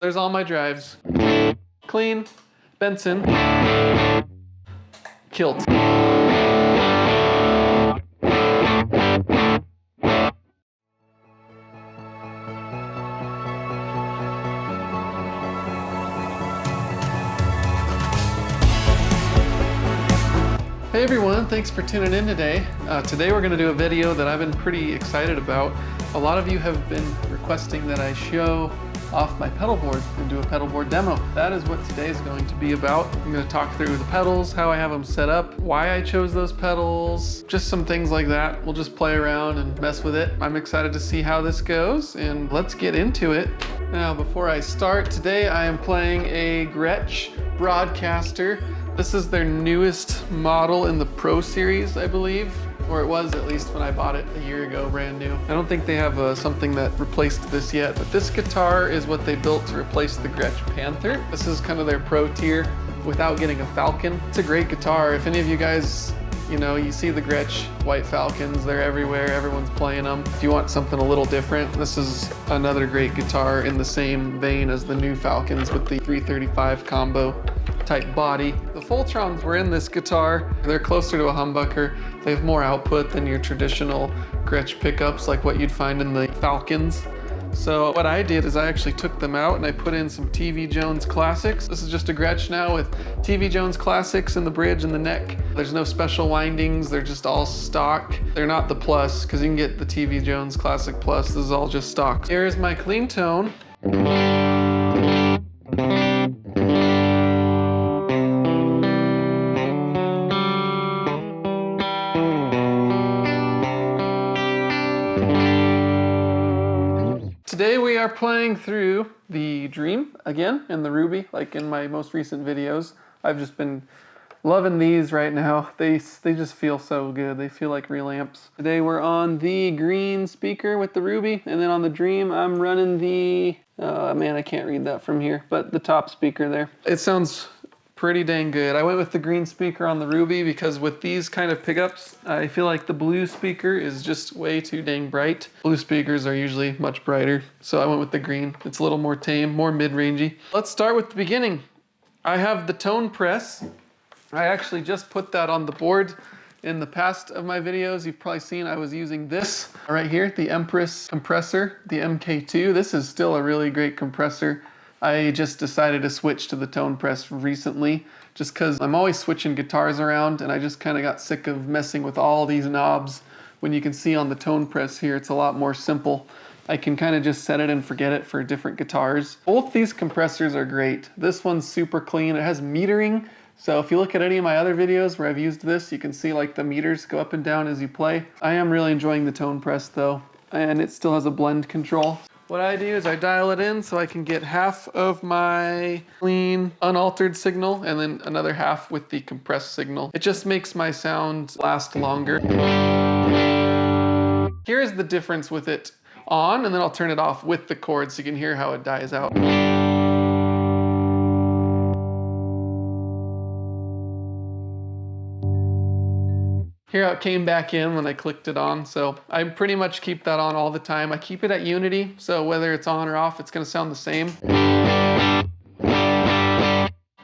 There's all my drives. Clean, Benson, Kilt. Hey everyone, thanks for tuning in today. Today we're going to do a video that I've been pretty excited about. A lot of you have been requesting that I show off my pedal board and do a pedal board demo. That is what today is going to be about. I'm going to talk through the pedals, how I have them set up, why I chose those pedals, just some things like that. We'll just play around and mess with it. I'm excited to see how this goes, and let's get into it. Now, before I start, today I am playing a Gretsch Broadkaster. This is their newest model in the Pro Series, I believe, or it was at least when I bought it a year ago, brand new. I don't think they have something that replaced this yet, but this guitar is what they built to replace the Gretsch Panther. This is kind of their pro tier without getting a Falcon. It's a great guitar. If any of you guys, you see the Gretsch White Falcons, they're everywhere, everyone's playing them. If you want something a little different, this is another great guitar in the same vein as the new Falcons with the 335 combo type body. The Fultrons were in this guitar. They're closer to a humbucker. They have more output than your traditional Gretsch pickups like what you'd find in the Falcons. So what I did is I actually took them out and I put in some TV Jones Classics. This is just a Gretsch now with TV Jones Classics in the bridge and the neck. There's no special windings, they're just all stock. They're not the Plus, because you can get the TV Jones Classic Plus. This is all just stock. Here's my clean tone. Today we are playing through the Dream again and the Ruby, like in my most recent videos. I've just been loving these right now. They just feel so good. They feel like real amps. Today we're on the green speaker with the Ruby, and then on the Dream I'm running the, man, I can't read that from here, but the top speaker there. It sounds pretty dang good. I went with the green speaker on the Ruby because with these kind of pickups, I feel like the blue speaker is just way too dang bright. Blue speakers are usually much brighter, so I went with the green. It's a little more tame, more mid-rangey. Let's start with the beginning. I have the tone press. I actually just put that on the board. In the past of my videos, you've probably seen I was using this right here, the Empress compressor, the MK2. This is still a really great compressor. I just decided to switch to the tone press recently just because I'm always switching guitars around and I just kind of got sick of messing with all these knobs. When you can see on the tone press here, it's a lot more simple. I can kind of just set it and forget it for different guitars. Both these compressors are great. This one's super clean. It has metering. So if you look at any of my other videos where I've used this, you can see like the meters go up and down as you play. I am really enjoying the tone press though, and it still has a blend control. What I do is I dial it in so I can get half of my clean, unaltered signal and then another half with the compressed signal. It just makes my sound last longer. Here's the difference with it on, and then I'll turn it off with the chord so you can hear how it dies out. Here it came back in when I clicked it on, so I pretty much keep that on all the time. I keep it at unity, so whether it's on or off, it's gonna sound the same.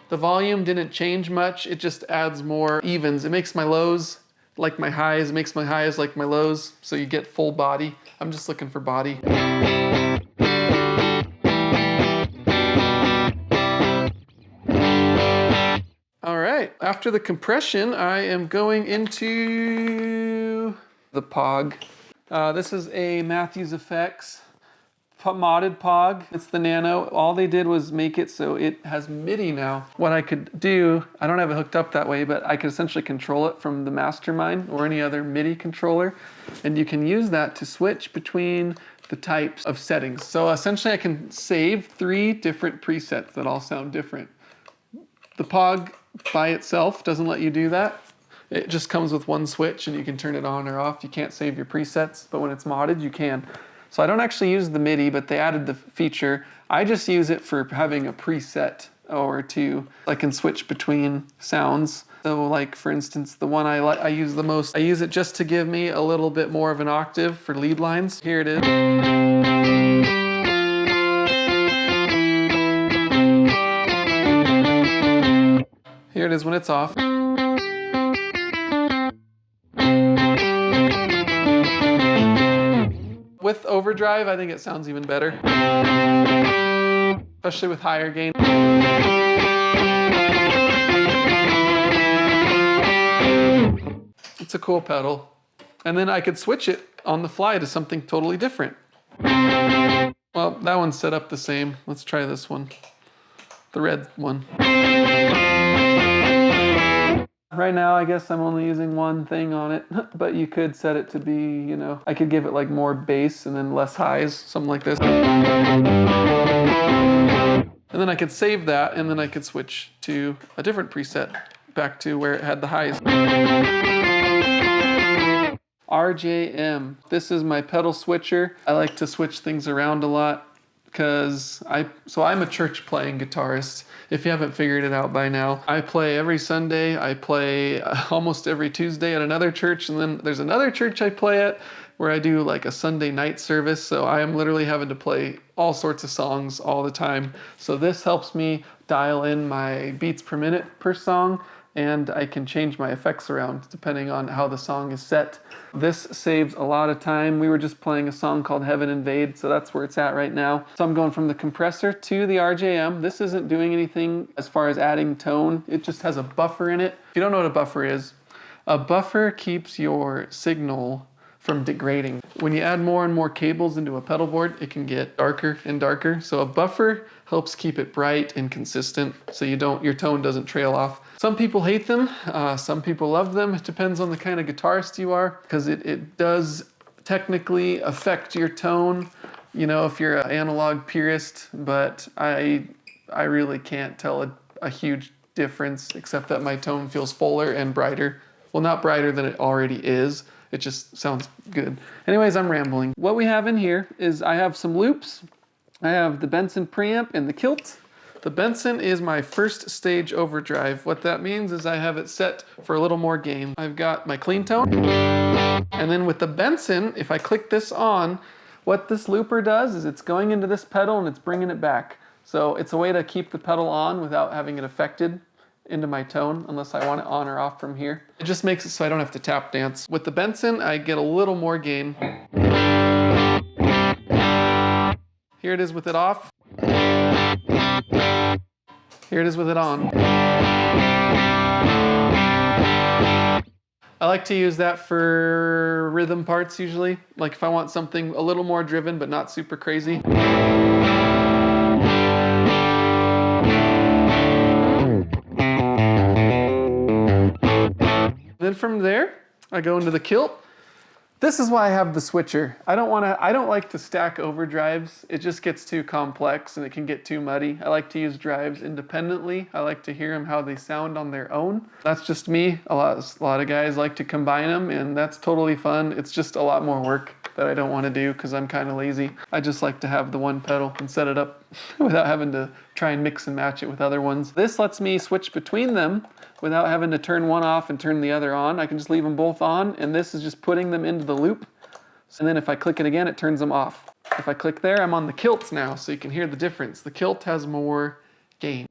The volume didn't change much, it just adds more evens. It makes my lows like my highs, it makes my highs like my lows, so you get full body. I'm just looking for body. All right, after the compression, I am going into the Pog. This is a Matthews Effects modded Pog. It's the Nano. All they did was make it so it has MIDI now. What I could do, I don't have it hooked up that way, but I could essentially control it from the Mastermind or any other MIDI controller. And you can use that to switch between the types of settings. So essentially I can save 3 different presets that all sound different. The Pog by itself doesn't let you do that. It just comes with one switch and you can turn it on or off. You can't save your presets, but when it's modded, you can. So I don't actually use the MIDI, but they added the feature. I just use it for having a preset or two. I can switch between sounds. So like for instance, the one I use the most, I use it just to give me a little bit more of an octave for lead lines. Here it is. Here it is when it's off. With overdrive, I think it sounds even better, especially with higher gain. It's a cool pedal. And then I could switch it on the fly to something totally different. Well, that one's set up the same. Let's try this one, the red one. Right now, I guess I'm only using one thing on it, but you could set it to be, you know, I could give it like more bass and then less highs, something like this. And then I could save that, and then I could switch to a different preset, back to where it had the highs. RJM. This is my pedal switcher. I like to switch things around a lot because I'm a church playing guitarist. If you haven't figured it out by now, I play every Sunday. I play almost every Tuesday at another church, and then there's another church I play at where I do like a Sunday night service. So I am literally having to play all sorts of songs all the time. So this helps me dial in my beats per minute per song, and I can change my effects around depending on how the song is set. This saves a lot of time. We were just playing a song called Heaven Invade, so that's where it's at right now. So I'm going from the compressor to the RJM. This isn't doing anything as far as adding tone. It just has a buffer in it. If you don't know what a buffer is, a buffer keeps your signal from degrading. When you add more and more cables into a pedal board, it can get darker and darker. So a buffer helps keep it bright and consistent so your tone doesn't trail off. Some people hate them, some people love them. It depends on the kind of guitarist you are, because it does technically affect your tone, you know, if you're an analog purist, but I really can't tell a huge difference, except that my tone feels fuller and brighter. Well, not brighter than it already is. It just sounds good. Anyways, I'm rambling. What we have in here is I have some loops. I have the Benson Preamp and the Kilt. The Benson is my first stage overdrive. What that means is I have it set for a little more gain. I've got my clean tone. And then with the Benson, if I click this on, what this looper does is it's going into this pedal and it's bringing it back. So it's a way to keep the pedal on without having it affected into my tone, unless I want it on or off from here. It just makes it so I don't have to tap dance. With the Benson, I get a little more gain. Here it is with it off. Here it is with it on. I like to use that for rhythm parts usually. Like if I want something a little more driven but not super crazy. Then from there, I go into the Kilt. This is why I have the switcher. I don't like to stack overdrives. It just gets too complex and it can get too muddy. I like to use drives independently. I like to hear them how they sound on their own. That's just me. A lot of guys like to combine them, and that's totally fun. It's just a lot more work that I don't want to do because I'm kind of lazy. I just like to have the one pedal and set it up without having to try and mix and match it with other ones. This lets me switch between them without having to turn one off and turn the other on. I can just leave them both on, and this is just putting them into the loop. And then if I click it again, it turns them off. If I click there, I'm on the Kilt now, so you can hear the difference. The Kilt has more gain.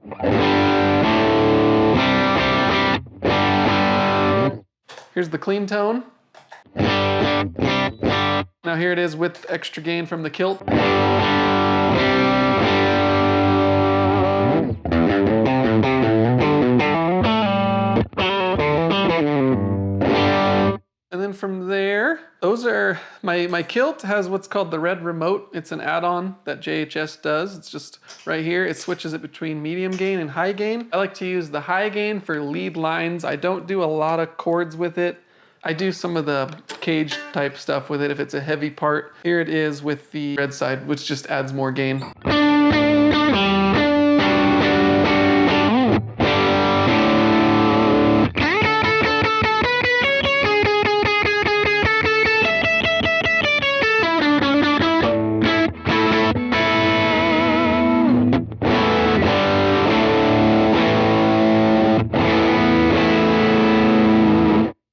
Here's the clean tone. Now here it is with extra gain from the Kilt. And then from there, those are, my Kilt has what's called the red remote. It's an add-on that JHS does. It's just right here. It switches it between medium gain and high gain. I like to use the high gain for lead lines. I don't do a lot of chords with it. I do some of the cage type stuff with it if it's a heavy part. Here it is with the red side, which just adds more gain.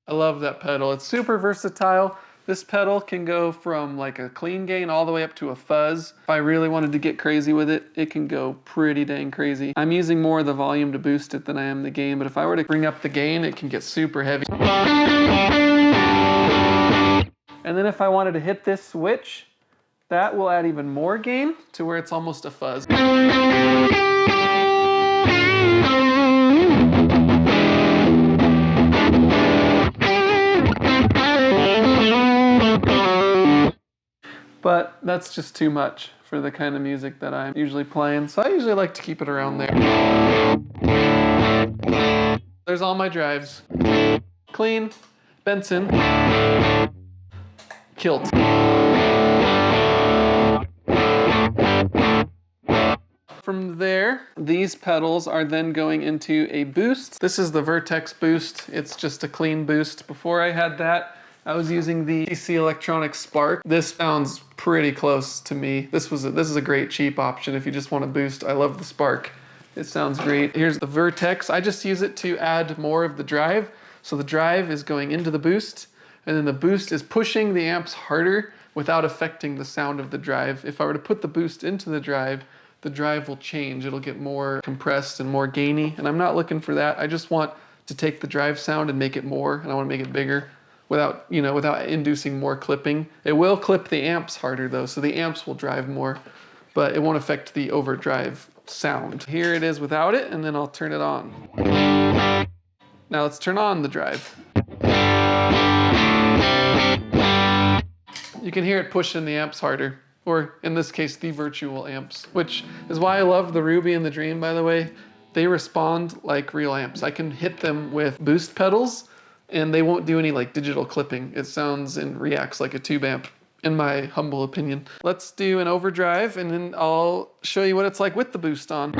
I love that pedal. It's super versatile. This pedal can go from like a clean gain all the way up to a fuzz. If I really wanted to get crazy with it, it can go pretty dang crazy. I'm using more of the volume to boost it than I am the gain, but if I were to bring up the gain, it can get super heavy. And then if I wanted to hit this switch, that will add even more gain to where it's almost a fuzz. But that's just too much for the kind of music that I'm usually playing, so I usually like to keep it around there. There's all my drives. Clean, Benson, Kilt. From there, these pedals are then going into a boost. This is the Vertex Boost. It's just a clean boost. Before I had that, I was using the DC Electronics Spark. This sounds pretty close to me. This is a great cheap option if you just want to boost. I love the Spark. It sounds great. Here's the Vertex. I just use it to add more of the drive. So the drive is going into the boost, and then the boost is pushing the amps harder without affecting the sound of the drive. If I were to put the boost into the drive will change. It'll get more compressed and more gainy, and I'm not looking for that. I just want to take the drive sound and make it more, and I want to make it bigger without inducing more clipping. It will clip the amps harder though, so the amps will drive more, but it won't affect the overdrive sound. Here it is without it, and then I'll turn it on. Now let's turn on the drive. You can hear it pushing the amps harder, or in this case, the virtual amps, which is why I love the Ruby and the Dream, by the way. They respond like real amps. I can hit them with boost pedals, and they won't do any like digital clipping. It sounds and reacts like a tube amp, in my humble opinion. Let's do an overdrive, and then I'll show you what it's like with the boost on.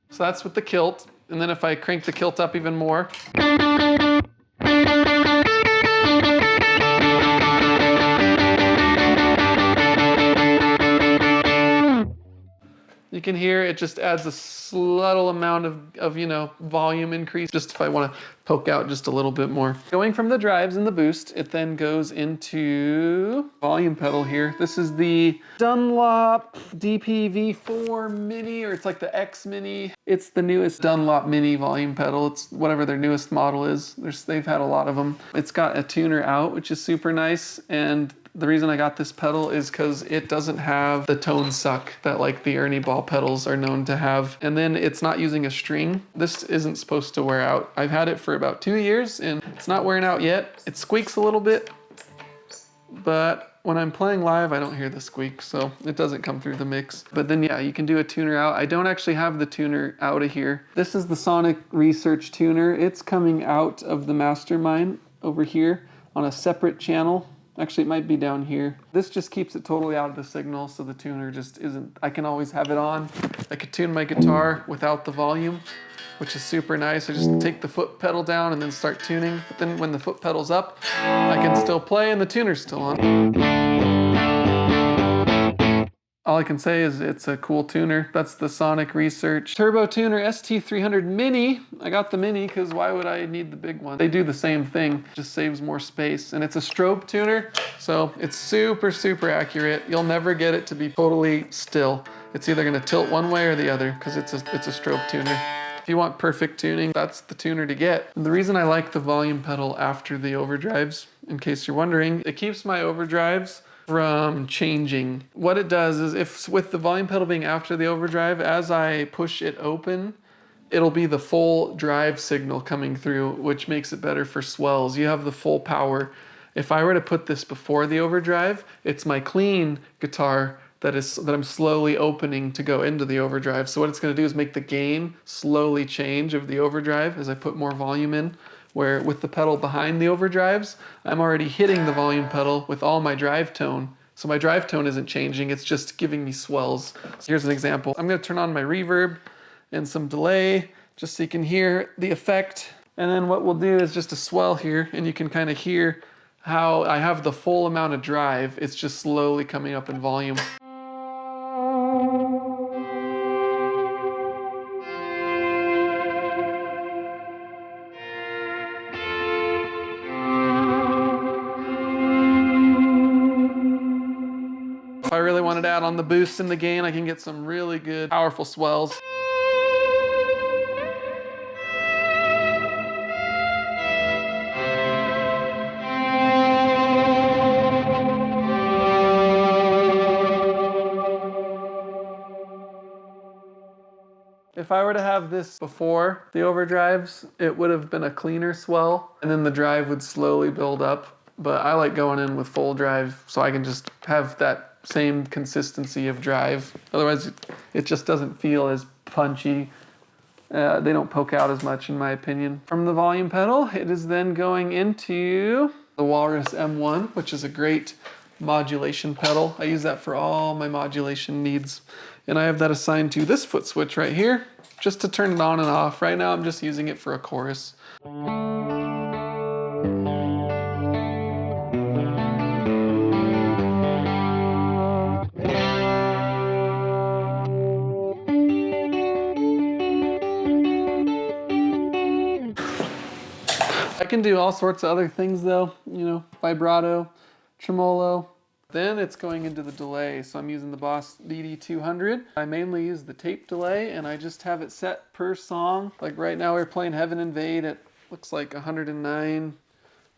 So that's with the Kilt, and then if I crank the Kilt up even more, you can hear it just adds a subtle amount of volume increase, just if I want to poke out just a little bit more. Going from the drives and the boost, it then goes into volume pedal here. This is the Dunlop DPV4 Mini, or it's like the X Mini. It's the newest Dunlop Mini volume pedal. It's whatever their newest model is. They've had a lot of them. It's got a tuner out, which is super nice, and the reason I got this pedal is because it doesn't have the tone suck that like the Ernie Ball pedals are known to have. And then it's not using a string. This isn't supposed to wear out. I've had it for about 2 years and it's not wearing out yet. It squeaks a little bit, but when I'm playing live, I don't hear the squeak, so it doesn't come through the mix. But then yeah, you can do a tuner out. I don't actually have the tuner out of here. This is the Sonic Research tuner. It's coming out of the Mastermind over here on a separate channel. Actually, it might be down here. This just keeps it totally out of the signal, so the tuner just isn't, I can always have it on. I could tune my guitar without the volume, which is super nice. I just take the foot pedal down and then start tuning. But then when the foot pedal's up, I can still play and the tuner's still on. All I can say is it's a cool tuner. That's the Sonic Research Turbo Tuner ST300 Mini. I got the Mini because why would I need the big one? They do the same thing, just saves more space. And it's a strobe tuner, so it's super, super accurate. You'll never get it to be totally still. It's either gonna tilt one way or the other because it's a strobe tuner. If you want perfect tuning, that's the tuner to get. And the reason I like the volume pedal after the overdrives, in case you're wondering, it keeps my overdrives from changing. What it does is, if with the volume pedal being after the overdrive, as I push it open, it'll be the full drive signal coming through, which makes it better for swells. You have the full power. If I were to put this before the overdrive, it's my clean guitar that I'm slowly opening to go into the overdrive. So what it's gonna do is make the gain slowly change of the overdrive as I put more volume in. Where with the pedal behind the overdrives, I'm already hitting the volume pedal with all my drive tone. So my drive tone isn't changing, it's just giving me swells. So here's an example. I'm gonna turn on my reverb and some delay, just so you can hear the effect. And then what we'll do is just a swell here, and you can kind of hear how I have the full amount of drive. It's just slowly coming up in volume. wanted to add on the boost and the gain, I can get some really good, powerful swells. If I were to have this before the overdrives, it would have been a cleaner swell, and then the drive would slowly build up. But I like going in with full drive so I can just have that same consistency of drive. Otherwise, it just doesn't feel as punchy. They don't poke out as much, in my opinion. From the volume pedal, it is then going into the Walrus M1, which is a great modulation pedal. I use that for all my modulation needs. And I have that assigned to this foot switch right here, just to turn it on and off. Right now, I'm just using it for a chorus. I can do all sorts of other things though, you know, vibrato, tremolo. Then it's going into the delay, so I'm using the Boss DD200. I mainly use the tape delay, and I just have it set per song. Like right now we're playing Heaven Invade at, looks like 109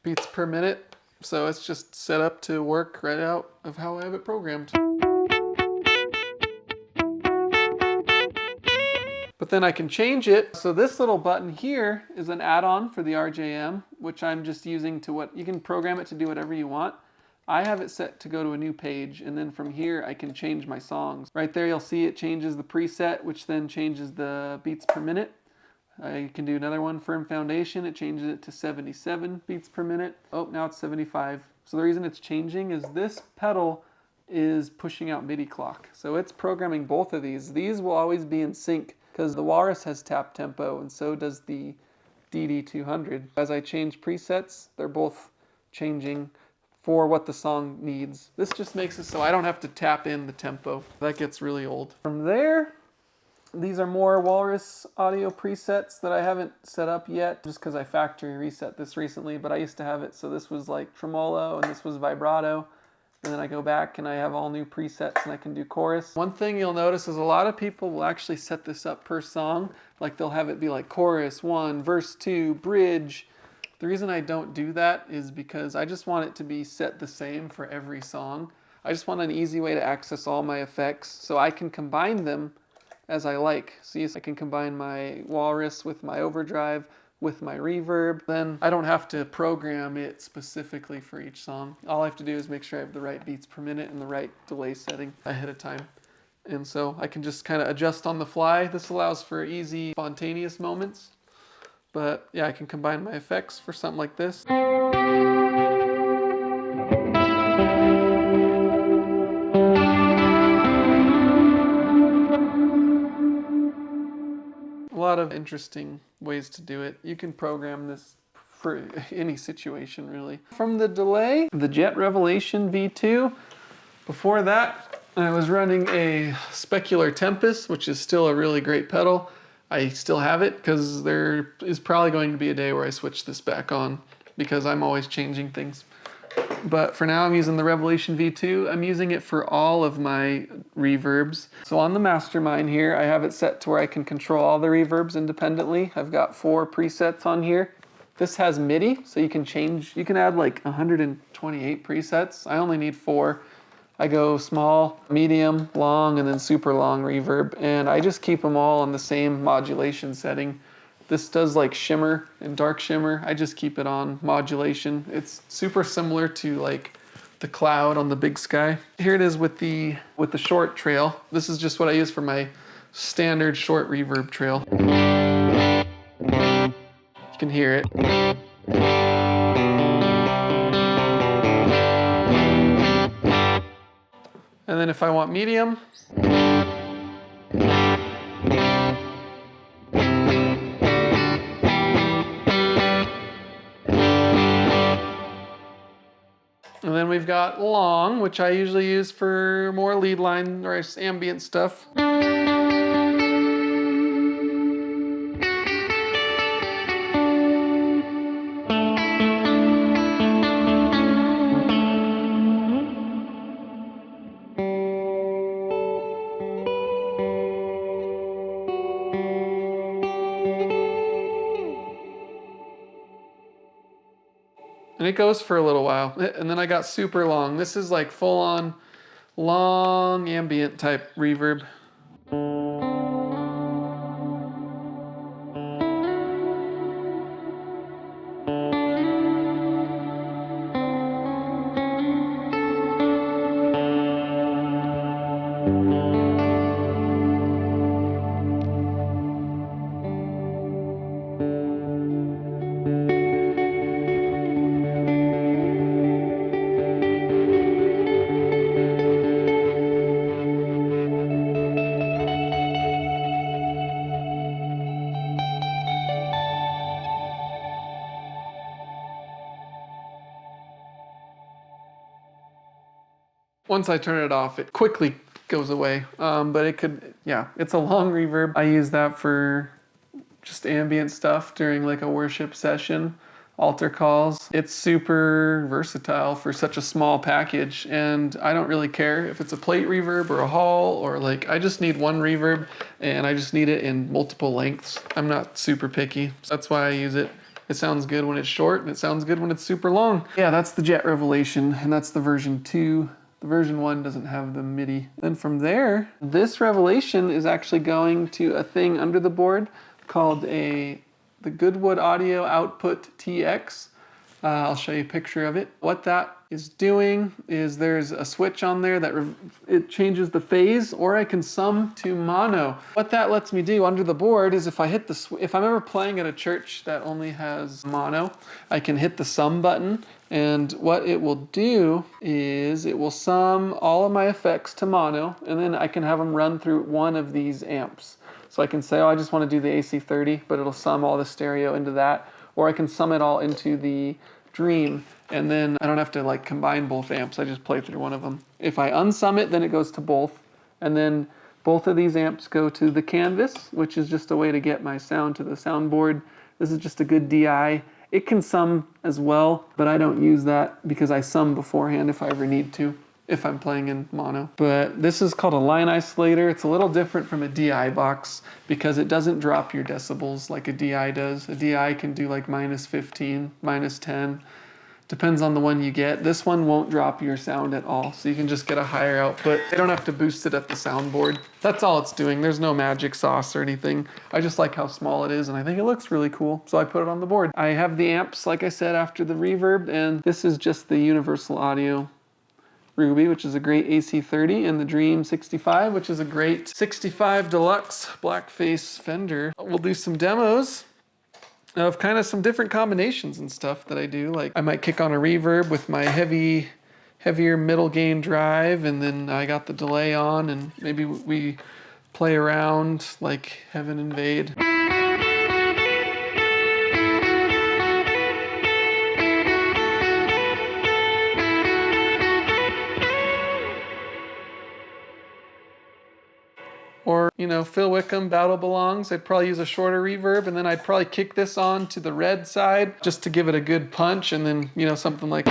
beats per minute. So it's just set up to work right out of how I have it programmed. But then I can change it. So this little button here is an add-on for the RJM, which I'm just using to you can program it to do whatever you want. I have it set to go to a new page, and then from here I can change my songs. Right there you'll see it changes the preset, which then changes the beats per minute. I can do another one, Firm Foundation. It changes it to 77 beats per minute. Oh, now it's 75. So the reason it's changing is this pedal is pushing out MIDI clock. So it's programming both of these. These will always be in sync because the Walrus has tap tempo and so does the DD200. As I change presets, they're both changing for what the song needs. This just makes it so I don't have to tap in the tempo. That gets really old. From there, these are more Walrus audio presets that I haven't set up yet just because I factory reset this recently, but I used to have it so this was like tremolo and this was vibrato. And then I go back and I have all new presets and I can do chorus. One thing you'll notice is a lot of people will actually set this up per song. Like they'll have it be like chorus 1, verse 2, bridge. The reason I don't do that is because I just want it to be set the same for every song. I just want an easy way to access all my effects so I can combine them as I like. See, so I can combine my Walrus with my overdrive, with my reverb. Then I don't have to program it specifically for each song. All I have to do is make sure I have the right beats per minute and the right delay setting ahead of time. And so I can just kind of adjust on the fly. This allows for easy, spontaneous moments. But yeah, I can combine my effects for something like this. A lot of interesting ways to do it. You can program this for any situation, really. From the delay, the Jet Revelation V2. Before that, I was running a Specular Tempest, which is still a really great pedal. I still have it because there is probably going to be a day where I switch this back on because I'm always changing things. But for now I'm using the Revelation V2. I'm using it for all of my reverbs. So on the Mastermind here, I have it set to where I can control all the reverbs independently. I've got 4 presets on here. This has MIDI, so you can add like 128 presets. I only need 4. I go small, medium, long, and then super long reverb, and I just keep them all on the same modulation setting. This does like shimmer and dark shimmer. I just keep it on modulation. It's super similar to like the cloud on the Big Sky. Here it is with the short trail. This is just what I use for my standard short reverb trail. You can hear it. And then if I want medium, and then we've got long, which I usually use for more lead line or ambient stuff. and it goes for a little while. And then I got super long. This is like full on long ambient type reverb. Once I turn it off, it quickly goes away. But it could, yeah, it's a long reverb. I use that for just ambient stuff during like a worship session, altar calls. It's super versatile for such a small package, and I don't really care if it's a plate reverb or a hall, or like, I just need one reverb and I just need it in multiple lengths. I'm not super picky. That's why I use it. It sounds good when it's short and it sounds good when it's super long. Yeah, that's the Jet Revelation, and that's the version 2. The version 1 doesn't have the MIDI. Then from there, this Revelation is actually going to a thing under the board called the Goodwood Output TX. I'll show you a picture of it. What that is doing is there's a switch on there that it changes the phase, or I can sum to mono. What that lets me do under the board is if I hit if I'm ever playing at a church that only has mono, I can hit the sum button, and what it will do is it will sum all of my effects to mono, and then I can have them run through one of these amps. So I can say, oh, I just want to do the AC30, but it'll sum all the stereo into that, or I can sum it all into the Dream, and then I don't have to like combine both amps. I just play through one of them. If I unsum it, then it goes to both, and then both of these amps go to the canvas, which is just a way to get my sound to the soundboard. This is just a good DI. It can sum as well, but I don't use that because I sum beforehand if I ever need to, if I'm playing in mono. But this is called a line isolator. It's a little different from a DI box because it doesn't drop your decibels like a DI does. A DI can do like -15, -10. Depends on the one you get. This one won't drop your sound at all, so you can just get a higher output. They don't have to boost it at the soundboard. That's all it's doing. There's no magic sauce or anything. I just like how small it is, and I think it looks really cool, so I put it on the board. I have the amps, like I said, after the reverb, and this is just the Universal Audio Ruby, which is a great AC30, and the Dream 65, which is a great 65 Deluxe blackface Fender. We'll do some demos of kind of some different combinations and stuff that I do. Like I might kick on a reverb with my heavier middle gain drive, and then I got the delay on, and maybe we play around like Heaven Invade. Or, you know, Phil Wickham, Battle Belongs, I'd probably use a shorter reverb, and then I'd probably kick this on to the red side just to give it a good punch, and then, you know, something like...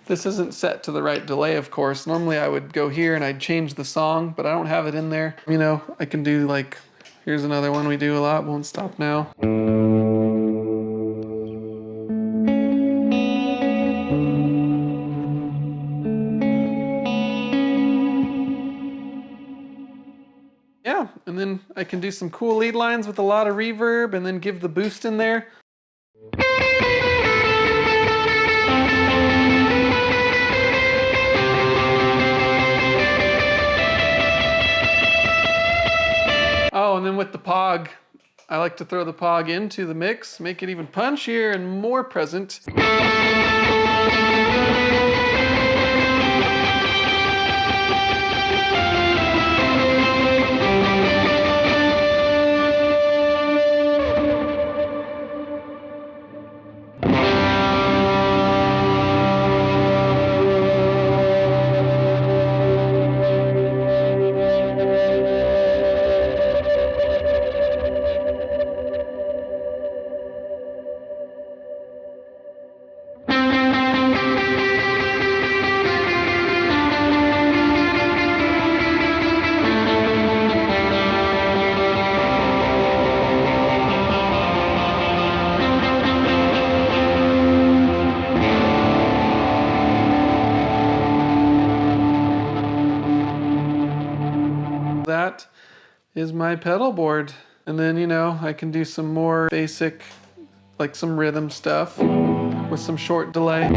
This isn't set to the right delay, of course. Normally I would go here and I'd change the song, but I don't have it in there. You know, I can do like, here's another one we do a lot, Won't Stop Now. Yeah, and then I can do some cool lead lines with a lot of reverb and then give the boost in there. Oh, and then with the Pog, I like to throw the Pog into the mix, make it even punchier and more present. is my pedal board. And then, you know, I can do some more basic, like some rhythm stuff with some short delay.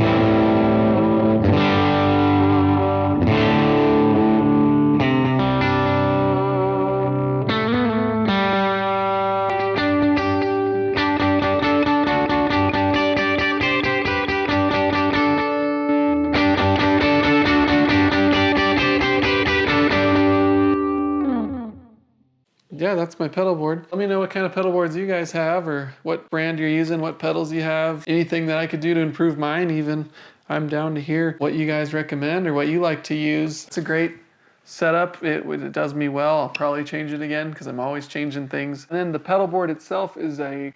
Yeah, that's my pedal board. Let me know what kind of pedal boards you guys have, or what brand you're using, what pedals you have, anything that I could do to improve mine even. I'm down to hear what you guys recommend or what you like to use. It's a great setup. It does me well. I'll probably change it again because I'm always changing things. And then the pedal board itself is a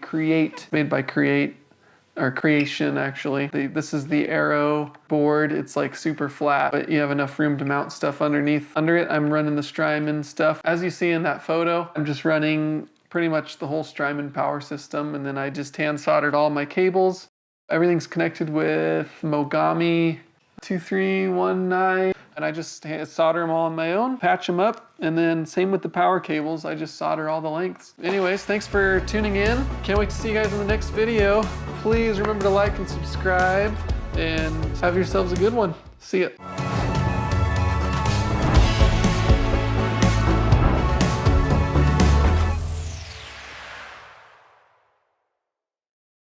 made by Creation actually. This is the Aero board. It's like super flat, but you have enough room to mount stuff underneath. Under it, I'm running the Strymon stuff. As you see in that photo, I'm just running pretty much the whole Strymon power system, and then I just hand soldered all my cables. Everything's connected with Mogami 2319, and I just solder them all on my own, patch them up, and then same with the power cables, I just solder all the lengths. Anyways, thanks for tuning in. Can't wait to see you guys in the next video. Please remember to like and subscribe, and have yourselves a good one. See ya.